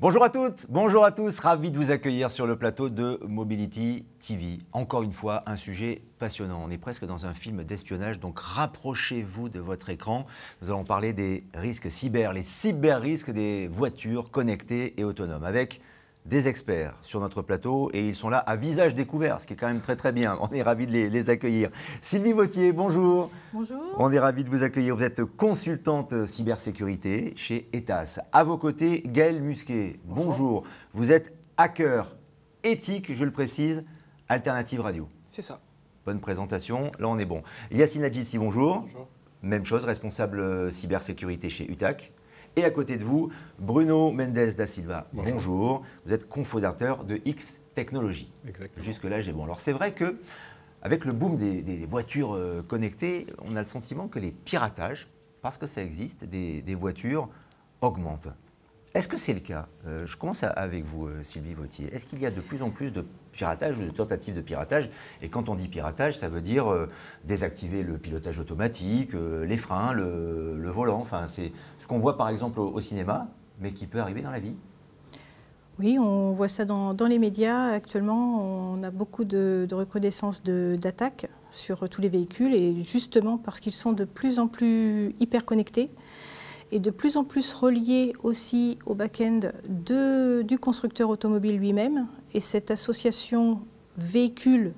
Bonjour à toutes, bonjour à tous, ravi de vous accueillir sur le plateau de Mobility TV. Encore une fois, un sujet passionnant. On est presque dans un film d'espionnage, donc rapprochez-vous de votre écran. Nous allons parler des risques cyber, les cyber-risques des voitures connectées et autonomes, avec des experts sur notre plateau et ils sont là à visage découvert, ce qui est quand même très bien. On est ravis de les accueillir. Sylvie Vautier, bonjour. Bonjour. On est ravis de vous accueillir. Vous êtes consultante cybersécurité chez ETAS. À vos côtés, Gaël Musquet, bonjour. Vous êtes hacker éthique, je le précise, Alternative Radio. C'est ça. Bonne présentation, là on est bon. Yacine Adjissi, bonjour. Bonjour. Même chose, responsable cybersécurité chez UTAC. Et à côté de vous, Bruno Mendes da Silva. Bonjour. Bonjour. Vous êtes cofondateur de X Technologies. Exactement. Jusque-là, j'ai bon. Alors c'est vrai que avec le boom des voitures connectées, on a le sentiment que les piratages, parce que ça existe, des voitures augmentent. Est-ce que c'est le cas? Je commence avec vous, Sylvie Vautier. Est-ce qu'il y a de plus en plus de piratage ou de tentatives de piratage? Et quand on dit piratage, ça veut dire désactiver le pilotage automatique, les freins, le volant. Enfin, c'est ce qu'on voit par exemple au cinéma, mais qui peut arriver dans la vie. Oui, on voit ça dans les médias. Actuellement, on a beaucoup de reconnaissance d'attaques sur tous les véhicules. Et justement, parce qu'ils sont de plus en plus hyper connectés, et de plus en plus relié aussi au back-end du constructeur automobile lui-même. Et cette association véhicule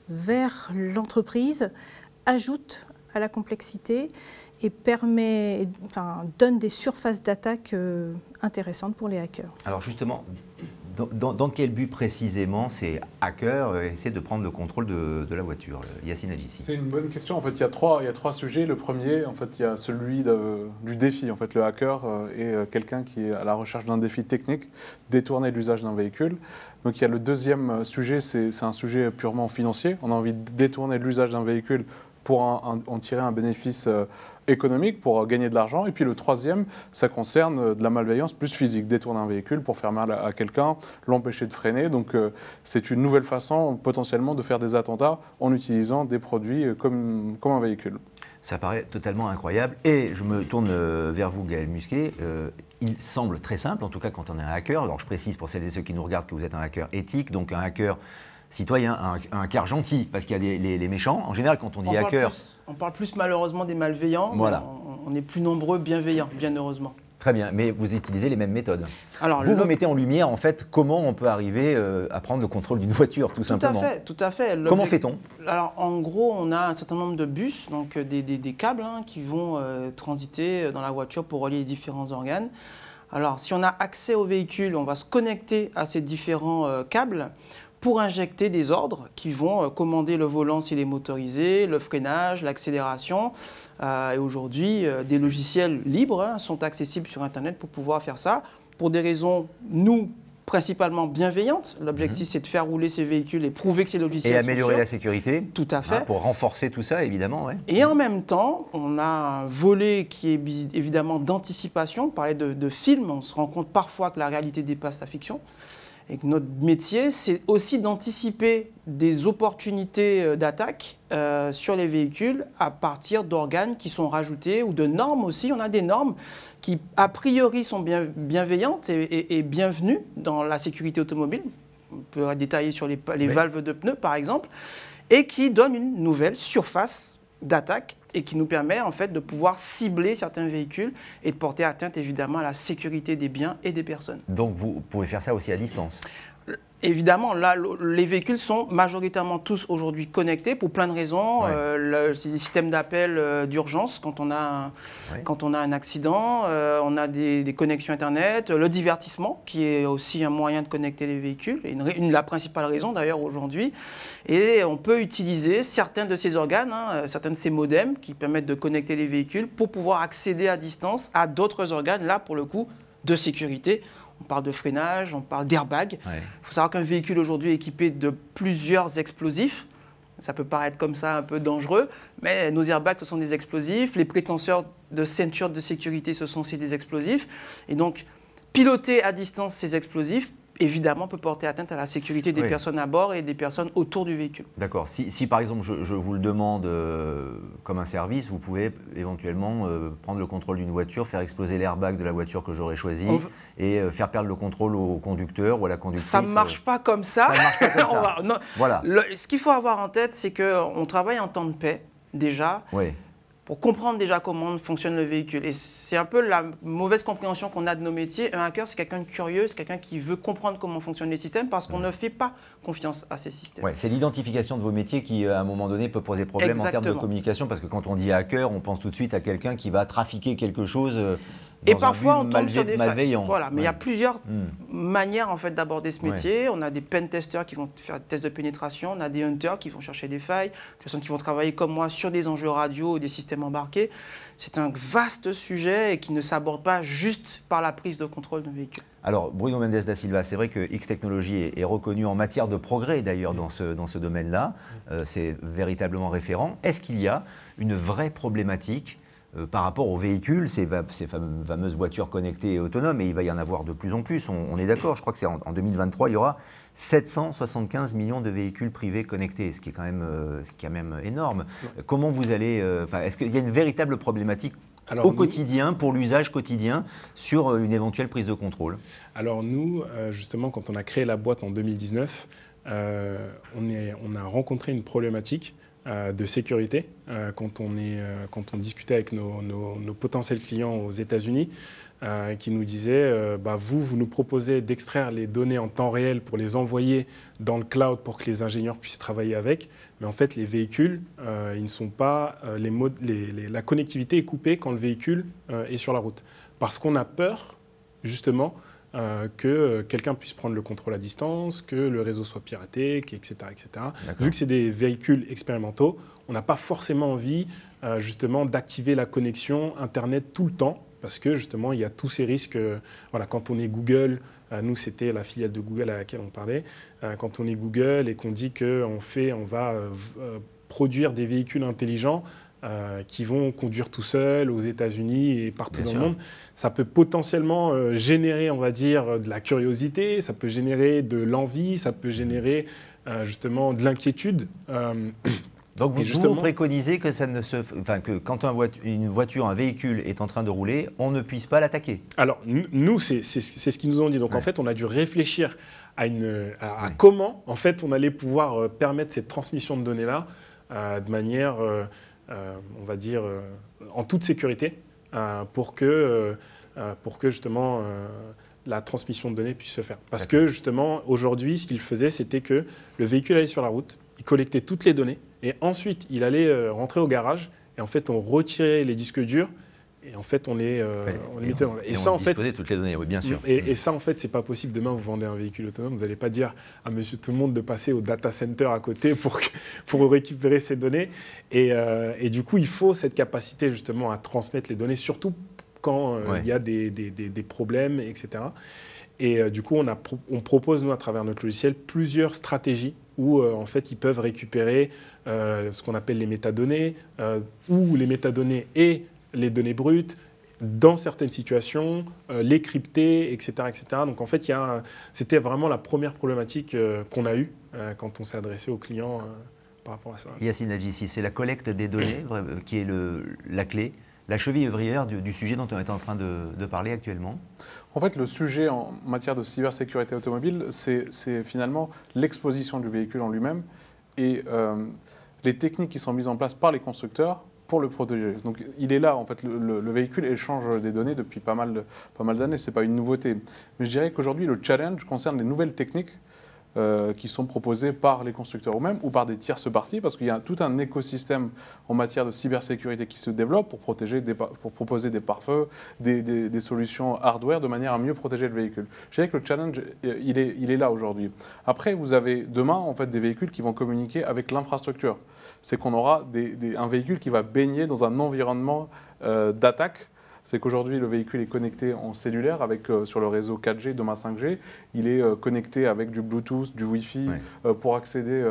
vers l'entreprise ajoute à la complexité et donne des surfaces d'attaque intéressantes pour les hackers. Alors justement, dans quel but précisément ces hackers essaient de prendre le contrôle de la voiture? Yacine Adjissi. C'est une bonne question. En fait, il y a trois sujets. Le premier, en fait, il y a celui du défi. En fait, le hacker est quelqu'un qui est à la recherche d'un défi technique, détourner l'usage d'un véhicule. Donc, il y a le deuxième sujet, c'est un sujet purement financier. On a envie de détourner l'usage d'un véhicule pour en tirer un bénéfice économique, pour gagner de l'argent. Et puis le troisième, ça concerne de la malveillance plus physique, détourner un véhicule pour faire mal à quelqu'un, l'empêcher de freiner. Donc c'est une nouvelle façon potentiellement de faire des attentats en utilisant des produits comme un véhicule. Ça paraît totalement incroyable. Et je me tourne vers vous, Gaël Musquet. Il semble très simple, en tout cas quand on est un hacker. Alors je précise pour celles et ceux qui nous regardent que vous êtes un hacker éthique, donc un hacker citoyen, un hacker gentil, parce qu'il y a les méchants. En général, quand on dit hacker... On parle plus malheureusement des malveillants, voilà. On est plus nombreux bienveillants, bien heureusement. Très bien, mais vous utilisez les mêmes méthodes. Alors, vous mettez en lumière, en fait, comment on peut arriver à prendre le contrôle d'une voiture, tout simplement. Tout à fait. Comment fait-on? Alors, en gros, on a un certain nombre de bus, donc des câbles qui vont transiter dans la voiture pour relier les différents organes. Alors, si on a accès au véhicule, on va se connecter à ces différents câbles pour injecter des ordres qui vont commander le volant s'il est motorisé, le freinage, l'accélération. Et aujourd'hui, des logiciels libres sont accessibles sur Internet pour pouvoir faire ça. Pour des raisons, principalement bienveillantes. L'objectif, c'est de faire rouler ces véhicules et prouver que ces logiciels sont sûrs. Et améliorer la sécurité. Tout à fait. Pour renforcer tout ça, évidemment. Ouais. Et en même temps, on a un volet qui est évidemment d'anticipation. On parlait de films, on se rend compte parfois que la réalité dépasse la fiction. Et que notre métier, c'est aussi d'anticiper des opportunités d'attaque sur les véhicules à partir d'organes qui sont rajoutés ou de normes aussi. On a des normes qui, a priori, sont bienveillantes et bienvenues dans la sécurité automobile. On peut détailler sur les valves de pneus, par exemple, et qui donnent une nouvelle surface d'attaque et qui nous permet en fait de pouvoir cibler certains véhicules et de porter atteinte évidemment à la sécurité des biens et des personnes. Donc vous pouvez faire ça aussi à distance? Évidemment, là, les véhicules sont majoritairement tous aujourd'hui connectés pour plein de raisons. Ouais. C'est des systèmes d'appel d'urgence quand on a un accident. On a des connexions Internet, le divertissement qui est aussi un moyen de connecter les véhicules, la principale raison d'ailleurs aujourd'hui. Et on peut utiliser certains de ces organes, certains de ces modems qui permettent de connecter les véhicules pour pouvoir accéder à distance à d'autres organes, là pour le coup, de sécurité. On parle de freinage, on parle d'airbag. Il faut savoir qu'un véhicule aujourd'hui est équipé de plusieurs explosifs. Ça peut paraître comme ça un peu dangereux, mais nos airbags, ce sont des explosifs. Les prétenseurs de ceintures de sécurité, ce sont aussi des explosifs. Et donc, piloter à distance ces explosifs évidemment peut porter atteinte à la sécurité des personnes à bord et des personnes autour du véhicule. D'accord. Si par exemple je vous le demande comme un service, vous pouvez éventuellement prendre le contrôle d'une voiture, faire exploser l'airbag de la voiture que j'aurais choisie et faire perdre le contrôle au conducteur ou à la conductrice. Ça ne marche pas comme ça. Ça ne marche pas comme ça. Non, voilà. Ce qu'il faut avoir en tête, c'est qu'on travaille en temps de paix déjà. Oui. Pour comprendre déjà comment fonctionne le véhicule. Et c'est un peu la mauvaise compréhension qu'on a de nos métiers. Un hacker, c'est quelqu'un de curieux, c'est quelqu'un qui veut comprendre comment fonctionnent les systèmes parce qu'on ne fait pas confiance à ces systèmes. Ouais, c'est l'identification de vos métiers qui, à un moment donné, peut poser problème en termes de communication parce que quand on dit hacker, on pense tout de suite à quelqu'un qui va trafiquer quelque chose. Et parfois, on tombe sur des malveillant. Voilà, mais il y a plusieurs manières en fait, d'aborder ce métier. On a des pen testers qui vont faire des tests de pénétration, on a des hunters qui vont chercher des failles, des personnes qui vont travailler comme moi sur des enjeux radio ou des systèmes embarqués. C'est un vaste sujet et qui ne s'aborde pas juste par la prise de contrôle d'un véhicule. Alors, Bruno Mendes da Silva, c'est vrai que X-Technologies est reconnu en matière de progrès d'ailleurs dans ce domaine-là. C'est véritablement référent. Est-ce qu'il y a une vraie problématique par rapport aux véhicules, ces fameuses voitures connectées et autonomes, et il va y en avoir de plus en plus, on est d'accord, je crois que c'est en 2023, il y aura 775 millions de véhicules privés connectés, ce qui est quand même énorme. Ouais. Comment vous allez... est-ce qu'il y a une véritable problématique quotidien, pour l'usage quotidien, sur une éventuelle prise de contrôle? Alors nous, justement, quand on a créé la boîte en 2019, on a rencontré une problématique de sécurité quand on discutait avec nos potentiels clients aux États-Unis qui nous disaient vous nous proposez d'extraire les données en temps réel pour les envoyer dans le cloud pour que les ingénieurs puissent travailler avec, mais en fait les véhicules ils ne sont pas la connectivité est coupée quand le véhicule est sur la route parce qu'on a peur justement que quelqu'un puisse prendre le contrôle à distance, que le réseau soit piraté, etc. etc. Vu que c'est des véhicules expérimentaux, on n'a pas forcément envie justement d'activer la connexion Internet tout le temps, parce que justement il y a tous ces risques. Quand on est Google, nous c'était la filiale de Google à laquelle on parlait, quand on est Google et qu'on dit qu'on va produire des véhicules intelligents, qui vont conduire tout seuls aux États-Unis et partout dans le monde. Ça peut potentiellement générer, on va dire, de la curiosité, ça peut générer de l'envie, ça peut générer justement de l'inquiétude. Donc vous préconisez que que quand une voiture, un véhicule est en train de rouler, on ne puisse pas l'attaquer. Alors nous, c'est ce qu'ils nous ont dit. Donc en fait, on a dû réfléchir à comment en fait on allait pouvoir permettre cette transmission de données-là de manière on va dire, en toute sécurité pour que justement la transmission de données puisse se faire. Parce que justement, aujourd'hui, ce qu'il faisait, c'était que le véhicule allait sur la route, il collectait toutes les données et ensuite, il allait rentrer au garage et en fait, on retirait les disques durs et en fait, on les mettait dans... Et ça, en fait, toutes les données, oui, bien sûr. Et ça, en fait, c'est pas possible. Demain, vous vendez un véhicule autonome, vous n'allez pas dire à monsieur tout le monde de passer au data center à côté pour récupérer ces données. Et du coup, il faut cette capacité, justement, à transmettre les données, surtout quand il y a des problèmes, etc. Et du coup, on propose, nous, à travers notre logiciel, plusieurs stratégies où, en fait, ils peuvent récupérer ce qu'on appelle les métadonnées, ou les métadonnées et les données brutes, dans certaines situations, les crypter, etc., etc. Donc en fait, c'était vraiment la première problématique qu'on a eue quand on s'est adressé aux clients par rapport à ça. Yassine Adjissi, c'est la collecte des données qui est la clé, la cheville ouvrière du sujet dont on est en train de parler actuellement. En fait, le sujet en matière de cybersécurité automobile, c'est finalement l'exposition du véhicule en lui-même et les techniques qui sont mises en place par les constructeurs pour le protéger. Donc il est là, en fait, le véhicule échange des données depuis pas mal d'années, ce n'est pas une nouveauté. Mais je dirais qu'aujourd'hui, le challenge concerne les nouvelles techniques qui sont proposées par les constructeurs eux-mêmes ou par des tierces parties, parce qu'il y a tout un écosystème en matière de cybersécurité qui se développe pour proposer des pare-feux, des solutions hardware de manière à mieux protéger le véhicule. Je dirais que le challenge, il est là aujourd'hui. Après, vous avez demain, en fait, des véhicules qui vont communiquer avec l'infrastructure. C'est qu'on aura un véhicule qui va baigner dans un environnement d'attaque. C'est qu'aujourd'hui, le véhicule est connecté en cellulaire sur le réseau 4G, demain 5G. Il est connecté avec du Bluetooth, du Wi-Fi pour accéder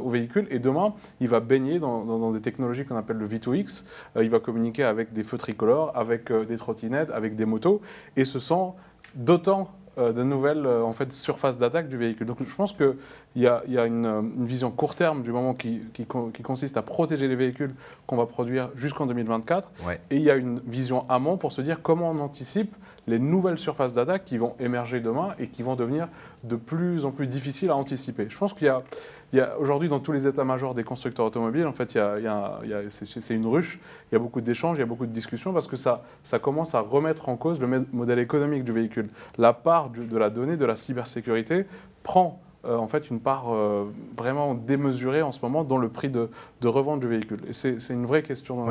au véhicule. Et demain, il va baigner dans des technologies qu'on appelle le V2X. Il va communiquer avec des feux tricolores, avec des trottinettes, avec des motos. Et ce sont d'autant en fait, surfaces d'attaque du véhicule. Donc je pense qu'il y a une vision court terme du moment qui consiste à protéger les véhicules qu'on va produire jusqu'en 2024. Ouais. Et il y a une vision amont pour se dire comment on anticipe les nouvelles surfaces d'attaque qui vont émerger demain et qui vont devenir de plus en plus difficiles à anticiper. Je pense qu'il y a aujourd'hui dans tous les états-majors des constructeurs automobiles, en fait, c'est une ruche, il y a beaucoup d'échanges, il y a beaucoup de discussions parce que ça commence à remettre en cause le modèle économique du véhicule. La part de la donnée, de la cybersécurité prend en fait une part vraiment démesurée en ce moment dans le prix de revente du véhicule. Et c'est une vraie question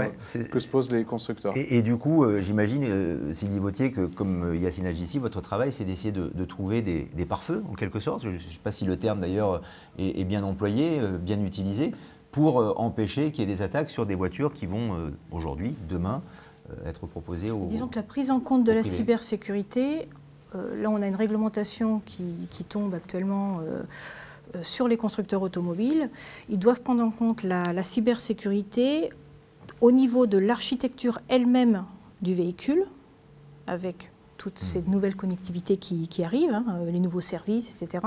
que se posent les constructeurs. Et du coup, j'imagine, Sylvie Vauthier, que comme Yacine Adjissi, votre travail, c'est d'essayer de trouver des pare-feux, en quelque sorte. Je ne sais pas si le terme, d'ailleurs, est bien employé, bien utilisé, pour empêcher qu'il y ait des attaques sur des voitures qui vont, aujourd'hui, demain, être proposées aux... Disons que la prise en compte de la cybersécurité... là, on a une réglementation qui tombe actuellement sur les constructeurs automobiles. Ils doivent prendre en compte la cybersécurité au niveau de l'architecture elle-même du véhicule, avec toutes ces nouvelles connectivités qui arrivent, les nouveaux services, etc.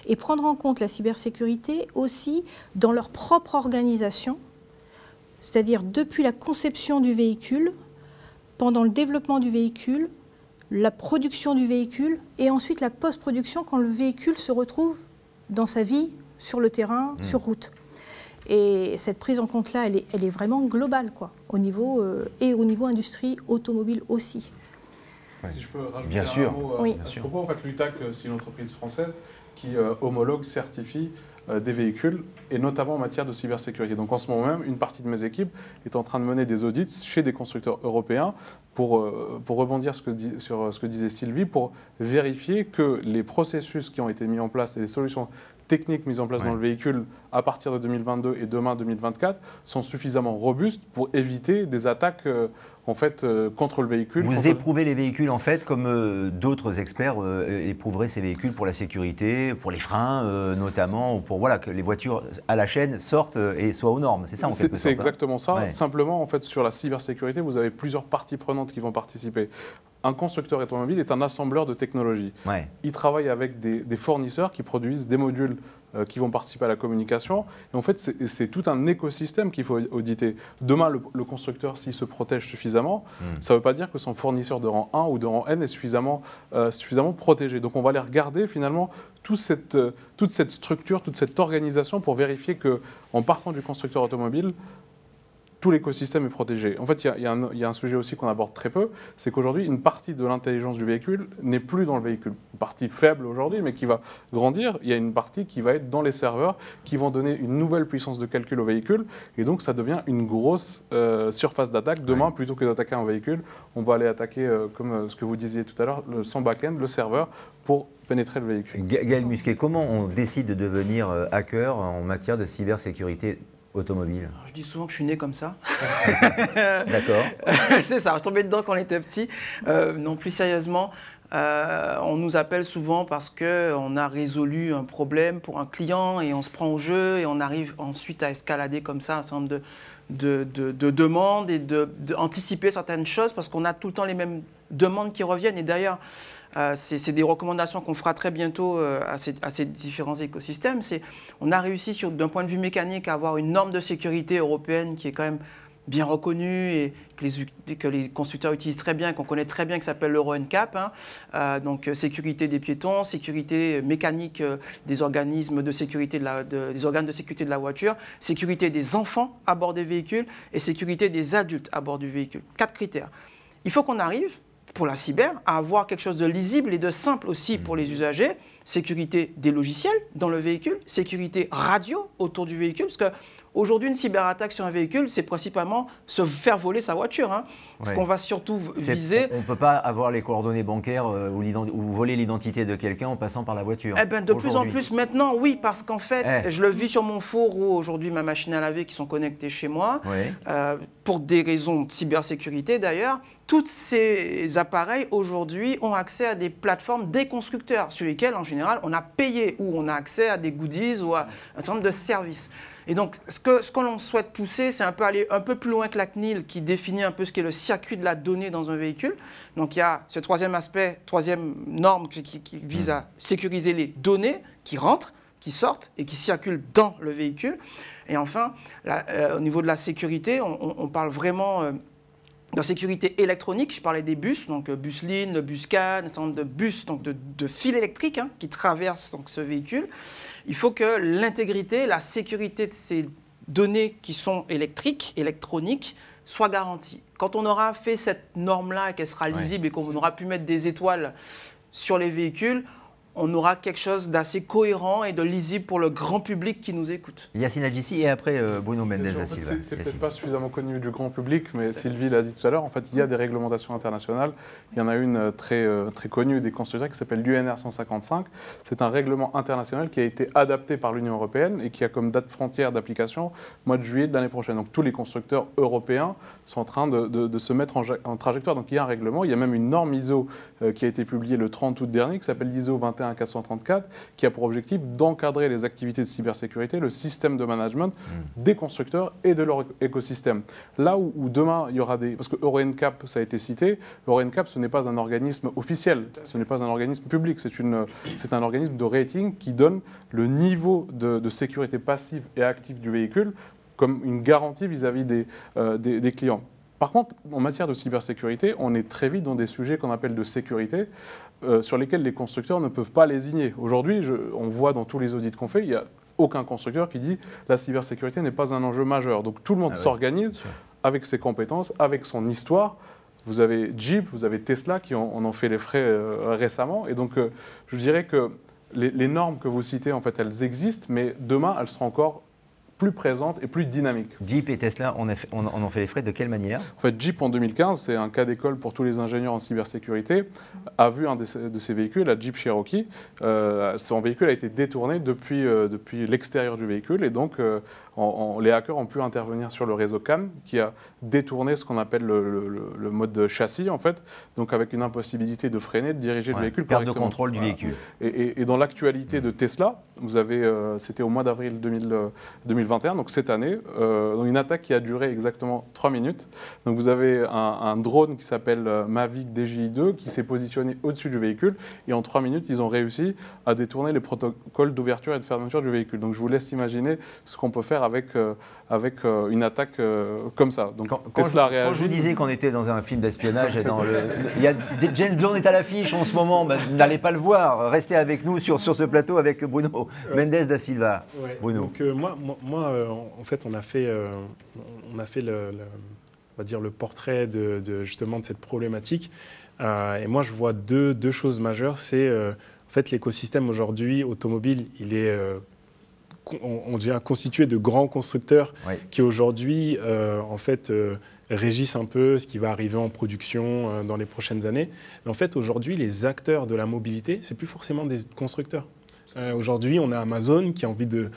Et prendre en compte la cybersécurité aussi dans leur propre organisation, c'est-à-dire depuis la conception du véhicule, pendant le développement du véhicule, la production du véhicule et ensuite la post-production quand le véhicule se retrouve dans sa vie sur le terrain, sur route. Et cette prise en compte-là, elle est vraiment globale, quoi, au niveau industrie automobile aussi. Ouais. Si je peux rajouter bien sûr. Un mot à ce propos, en fait, l'UTAC, c'est une entreprise française qui homologue, certifie des véhicules, et notamment en matière de cybersécurité. Donc en ce moment même, une partie de mes équipes est en train de mener des audits chez des constructeurs européens pour rebondir sur ce que disait Sylvie, pour vérifier que les processus qui ont été mis en place et les solutions techniques mises en place dans le véhicule à partir de 2022 et demain 2024 sont suffisamment robustes pour éviter des attaques en fait, contre le véhicule. Vous éprouvez les véhicules en fait comme d'autres experts éprouveraient ces véhicules pour la sécurité, pour les freins notamment, ou pour que les voitures à la chaîne sortent et soient aux normes. C'est ça en quelque sorte. C'est exactement ça. Ouais. Simplement, en fait, sur la cybersécurité, vous avez plusieurs parties prenantes qui vont participer. Un constructeur automobile est un assembleur de technologies. Ouais. Il travaille avec des fournisseurs qui produisent des modules qui vont participer à la communication. Et en fait, c'est tout un écosystème qu'il faut auditer. Demain, le constructeur, s'il se protège suffisamment, ça ne veut pas dire que son fournisseur de rang 1 ou de rang N est suffisamment protégé. Donc on va aller regarder finalement toute cette structure, toute cette organisation pour vérifier qu'en partant du constructeur automobile, tout l'écosystème est protégé. En fait, il y a un sujet aussi qu'on aborde très peu, c'est qu'aujourd'hui, une partie de l'intelligence du véhicule n'est plus dans le véhicule. Une partie faible aujourd'hui, mais qui va grandir. Il y a une partie qui va être dans les serveurs, qui vont donner une nouvelle puissance de calcul au véhicule. Et donc, ça devient une grosse surface d'attaque. Demain, plutôt que d'attaquer un véhicule, on va aller attaquer, comme ce que vous disiez tout à l'heure, son back-end, le serveur, pour pénétrer le véhicule. Gaël Musquet, comment on décide de devenir hacker en matière de cybersécurité automobile? Alors, je dis souvent que je suis né comme ça. D'accord. C'est ça, on tombait dedans quand on était petit. Non, plus sérieusement, on nous appelle souvent parce qu'on a résolu un problème pour un client et on se prend au jeu et on arrive ensuite à escalader comme ça un certain nombre de demandes et d'anticiper certaines choses parce qu'on a tout le temps les mêmes demandes qui reviennent. Et d'ailleurs, c'est des recommandations qu'on fera très bientôt à ces différents écosystèmes. On a réussi, d'un point de vue mécanique, à avoir une norme de sécurité européenne qui est quand même bien reconnue et que les constructeurs utilisent très bien, qu'on connaît très bien, qui s'appelle l'Euro NCAP. Donc sécurité des piétons, sécurité mécanique des organismes de sécurité des organes de sécurité de la voiture, sécurité des enfants à bord des véhicules et sécurité des adultes à bord du véhicule. 4 critères. Il faut qu'on arrive, pour la cyber, à avoir quelque chose de lisible et de simple aussi pour les usagers. Sécurité des logiciels dans le véhicule, sécurité radio autour du véhicule, parce qu'aujourd'hui, une cyberattaque sur un véhicule, c'est principalement se faire voler sa voiture. Ce qu'on va surtout viser... On ne peut pas avoir les coordonnées bancaires ou voler l'identité de quelqu'un en passant par la voiture. Eh ben, de plus en plus maintenant, oui, parce qu'en fait, je le vis sur mon four ou aujourd'hui ma machine à laver qui sont connectées chez moi, pour des raisons de cybersécurité d'ailleurs. Tous ces appareils aujourd'hui ont accès à des plateformes des constructeurs sur lesquelles en général on a payé ou on a accès à des goodies ou à un certain nombre de services. Et donc, ce que l'on souhaite pousser, c'est un peu aller un peu plus loin que la CNIL qui définit un peu ce qu'est le circuit de la donnée dans un véhicule. Donc, il y a ce troisième aspect, troisième norme qui vise à sécuriser les données qui rentrent, qui sortent et qui circulent dans le véhicule. Et enfin, au niveau de la sécurité, on parle vraiment de sécurité électronique. Je parlais des bus, donc Busline, le Buscan, un certain nombre de bus, donc de fils électriques qui traversent donc, ce véhicule. Il faut que l'intégrité, la sécurité de ces données qui sont électriques, électroniques, soit garantie. Quand on aura fait cette norme-là et qu'elle sera lisible et qu'on aura pu mettre des étoiles sur les véhicules, on aura quelque chose d'assez cohérent et de lisible pour le grand public qui nous écoute. Yacine Adjissi et après Bruno Mendes da Silva. C'est peut-être pas suffisamment connu du grand public, mais Sylvie l'a dit tout à l'heure, en fait, il y a des réglementations internationales. Il y en a une très connue des constructeurs qui s'appelle l'UNR 155. C'est un règlement international qui a été adapté par l'Union européenne et qui a comme date frontière d'application mois de juillet de l'année prochaine. Donc tous les constructeurs européens sont en train de se mettre en trajectoire. Donc il y a un règlement, il y a même une norme ISO qui a été publiée le 30 août dernier, qui s'appelle l'ISO 21434, qui a pour objectif d'encadrer les activités de cybersécurité, le système de management des constructeurs et de leur écosystème. Là où demain, il y aura des... Parce que Euro NCAP, ça a été cité, Euro NCAP, ce n'est pas un organisme officiel, ce n'est pas un organisme public, c'est un organisme de rating qui donne le niveau de sécurité passive et active du véhicule comme une garantie vis-à-vis des clients. Par contre, en matière de cybersécurité, on est très vite dans des sujets qu'on appelle de sécurité, sur lesquels les constructeurs ne peuvent pas lésigner. Aujourd'hui, on voit dans tous les audits qu'on fait, il n'y a aucun constructeur qui dit la cybersécurité n'est pas un enjeu majeur. Donc tout le monde s'organise avec ses compétences, avec son histoire. Vous avez Jeep, vous avez Tesla qui en ont fait les frais récemment. Et donc, je dirais que les normes que vous citez, en fait, elles existent, mais demain, elles seront encore plus présente et plus dynamique. Jeep et Tesla, on en fait les frais de quelle manière? En fait, Jeep, en 2015, c'est un cas d'école pour tous les ingénieurs en cybersécurité, a vu un de ses véhicules, la Jeep Cherokee. Son véhicule a été détourné depuis l'extérieur du véhicule et donc les hackers ont pu intervenir sur le réseau CAN qui a détourné ce qu'on appelle le mode châssis, en fait, donc avec une impossibilité de freiner, de diriger le véhicule correctement. Perte de contrôle du véhicule. Et dans l'actualité de Tesla, vous avez, c'était au mois d'avril 2021, donc cette année, une attaque qui a duré exactement 3 minutes. Donc vous avez un drone qui s'appelle Mavic DJI-2 qui s'est positionné au-dessus du véhicule et en 3 minutes, ils ont réussi à détourner les protocoles d'ouverture et de fermeture du véhicule. Donc je vous laisse imaginer ce qu'on peut faire avec une attaque comme ça. Donc Tesla a réagi. Quand je vous disais qu'on était dans un film d'espionnage, James Bond est à l'affiche en ce moment, n'allez pas le voir, restez avec nous sur ce plateau avec Bruno Mendes da Silva. Ouais. Bruno. Donc moi en fait, on a fait on va dire le portrait justement de cette problématique. Et moi, je vois deux choses majeures. C'est en fait l'écosystème aujourd'hui automobile, il est on dirait constitué de grands constructeurs qui aujourd'hui en fait régissent un peu ce qui va arriver en production dans les prochaines années. Mais en fait, aujourd'hui, les acteurs de la mobilité, c'est plus forcément des constructeurs. Aujourd'hui, on a Amazon qui a envie de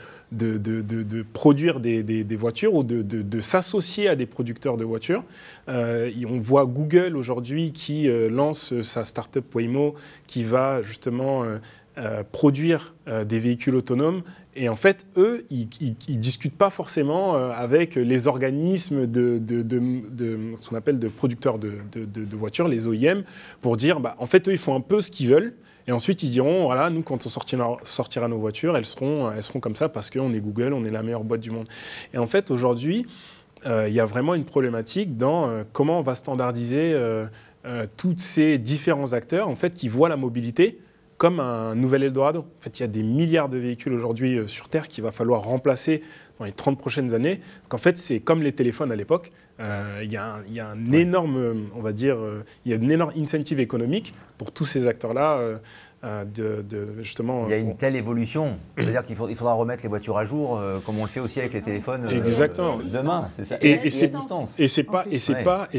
produire des voitures ou de s'associer à des producteurs de voitures. On voit Google aujourd'hui qui lance sa start-up Waymo qui va justement produire des véhicules autonomes. Et en fait, eux, ils ne discutent pas forcément avec les organismes ce qu'on appelle de producteurs de voitures, les OEM, pour dire, en fait, eux, ils font un peu ce qu'ils veulent. Et ensuite, ils diront, voilà, nous, quand on sortira nos voitures, elles seront comme ça parce qu'on est Google, on est la meilleure boîte du monde. Et en fait, aujourd'hui, il y a vraiment une problématique dans comment on va standardiser tous ces différents acteurs, en fait, qui voient la mobilité comme un nouvel Eldorado. En fait, il y a des milliards de véhicules aujourd'hui sur Terre qu'il va falloir remplacer dans les 30 prochaines années. Donc, en fait, c'est comme les téléphones à l'époque. Il y a un énorme, on va dire, il y a une énorme incentive économique pour tous ces acteurs-là. Justement, il y a une telle évolution, c'est-à-dire qu'il faudra remettre les voitures à jour, comme on le fait aussi avec les téléphones demain. C'est ça. Et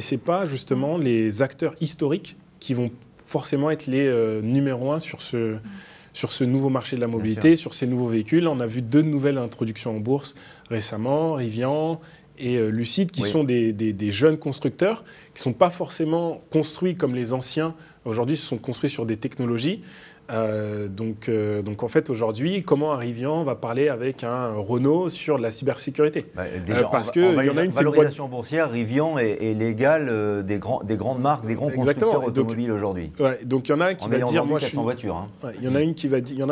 c'est pas justement les acteurs historiques qui vont forcément être les numéros 1 sur ce nouveau marché de la mobilité, sur ces nouveaux véhicules. On a vu 2 nouvelles introductions en bourse récemment, Rivian et Lucid, qui sont des jeunes constructeurs, qui ne sont pas forcément construits comme les anciens aujourd'hui se sont construits sur des technologies. Donc en fait, aujourd'hui, comment un Rivian va parler avec un Renault sur la cybersécurité? Parce qu'il y en a une valorisation boursière, Rivian est l'égale des grandes marques, des grands constructeurs automobiles aujourd'hui. Ouais, donc il y en a un qui va dire, moi je suis voitures. Hein. Ouais, il y en a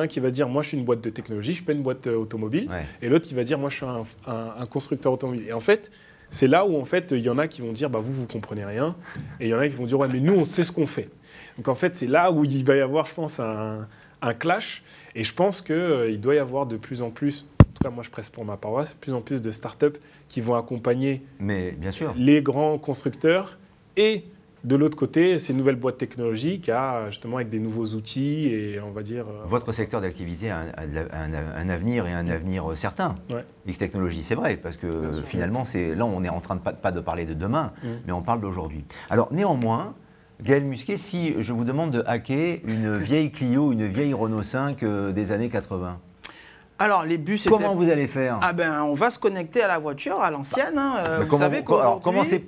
un qui va dire, moi je suis une boîte de technologie, je suis pas une boîte automobile, et l'autre qui va dire, moi je suis un constructeur automobile. Et en fait, c'est là où en fait il y en a qui vont dire, bah vous comprenez rien, et il y en a qui vont dire, ouais mais nous on sait ce qu'on fait. Donc en fait, c'est là où il va y avoir, je pense, un clash. Et je pense qu'il doit y avoir de plus en plus, en tout cas moi je presse pour ma paroisse, de plus en plus de startups qui vont accompagner bien sûr, les grands constructeurs et de l'autre côté, ces nouvelles boîtes technologiques justement avec des nouveaux outils et on va dire... Votre secteur d'activité a un avenir et un avenir certain. Ouais. X-Technologies, c'est vrai, parce que finalement, là on est en train pas de parler de demain, mais on parle d'aujourd'hui. Alors néanmoins, Gaël Musquet, si je vous demande de hacker une vieille Clio, une vieille Renault 5 des années 80, alors, les bus... Comment vous allez faire? Ah ben, on va se connecter à la voiture, à l'ancienne. Vous savez qu'aujourd'hui...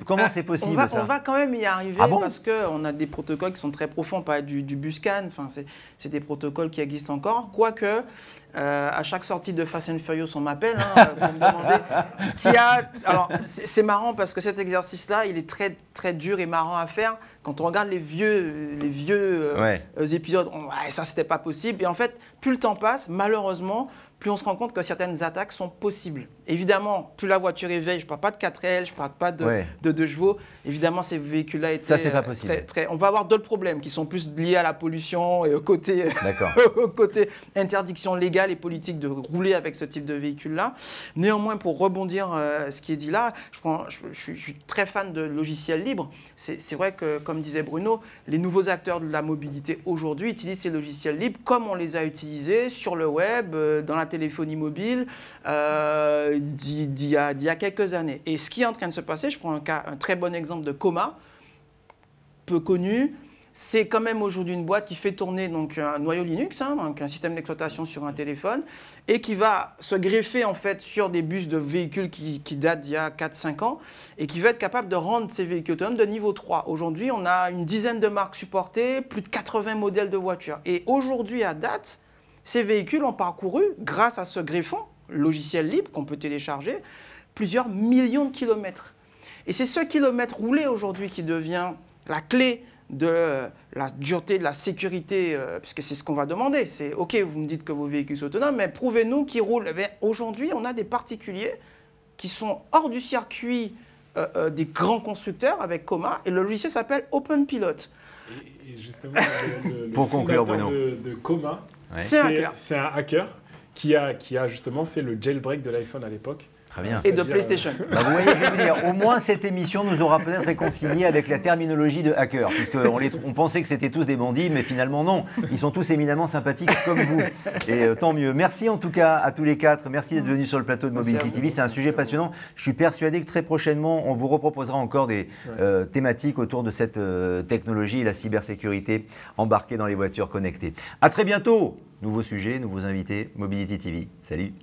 Comment c'est possible, ça? On va quand même y arriver parce qu'on a des protocoles qui sont très profonds. On parle du Buscan, enfin, c'est des protocoles qui existent encore. Quoique, à chaque sortie de Fast and Furious, on m'appelle pour me demander ce qu'il y a. Alors, c'est marrant parce que cet exercice-là, il est très, très dur et marrant à faire. Quand on regarde les vieux épisodes, ça, c'était pas possible. Et en fait, plus le temps passe, malheureusement, plus on se rend compte que certaines attaques sont possibles. Évidemment, plus la voiture est vieille, je ne parle pas de 4L, je ne parle pas de 2 chevaux. Évidemment, ces véhicules-là étaient... Ça, c'est pas possible. On va avoir d'autres problèmes qui sont plus liés à la pollution et au côté interdiction légale et politique de rouler avec ce type de véhicule-là. Néanmoins, pour rebondir ce qui est dit là, je suis très fan de logiciels libres. C'est vrai que, comme disait Bruno, les nouveaux acteurs de la mobilité aujourd'hui utilisent ces logiciels libres comme on les a utilisés sur le web, dans la téléphonie mobile, d'il y a quelques années. Et ce qui est en train de se passer, je prends un très bon exemple de Coma, peu connu. C'est quand même aujourd'hui une boîte qui fait tourner donc, un noyau Linux, donc un système d'exploitation sur un téléphone, et qui va se greffer en fait sur des bus de véhicules qui datent d'il y a 4-5 ans, et qui va être capable de rendre ces véhicules autonomes de niveau 3. Aujourd'hui, on a une dizaine de marques supportées, plus de 80 modèles de voitures. Et aujourd'hui, à date, ces véhicules ont parcouru, grâce à ce greffon, logiciel libre qu'on peut télécharger, plusieurs millions de kilomètres. Et c'est ce kilomètre roulé aujourd'hui qui devient la clé de la dureté, de la sécurité, puisque c'est ce qu'on va demander. C'est OK, vous me dites que vos véhicules sont autonomes, mais prouvez-nous qu'ils roulent. Aujourd'hui, on a des particuliers qui sont hors du circuit des grands constructeurs avec Coma, et le logiciel s'appelle OpenPilot. Et justement, le pour conclure, fondateur de Coma, c'est un hacker qui a justement fait le jailbreak de l'iPhone à l'époque. Très bien. Et de PlayStation. Vous voyez, je vais vous dire, au moins cette émission nous aura peut-être réconciliés avec la terminologie de hacker, puisqu'on pensait que c'était tous des bandits, mais finalement non. Ils sont tous éminemment sympathiques comme vous. Et tant mieux. Merci en tout cas à tous les quatre. Merci d'être venus sur le plateau de Mobility TV. C'est un sujet passionnant. Je suis persuadé que très prochainement, on vous reproposera encore des thématiques autour de cette technologie et la cybersécurité embarquée dans les voitures connectées. À très bientôt. Nouveau sujet, nouveaux invités. Mobility TV. Salut.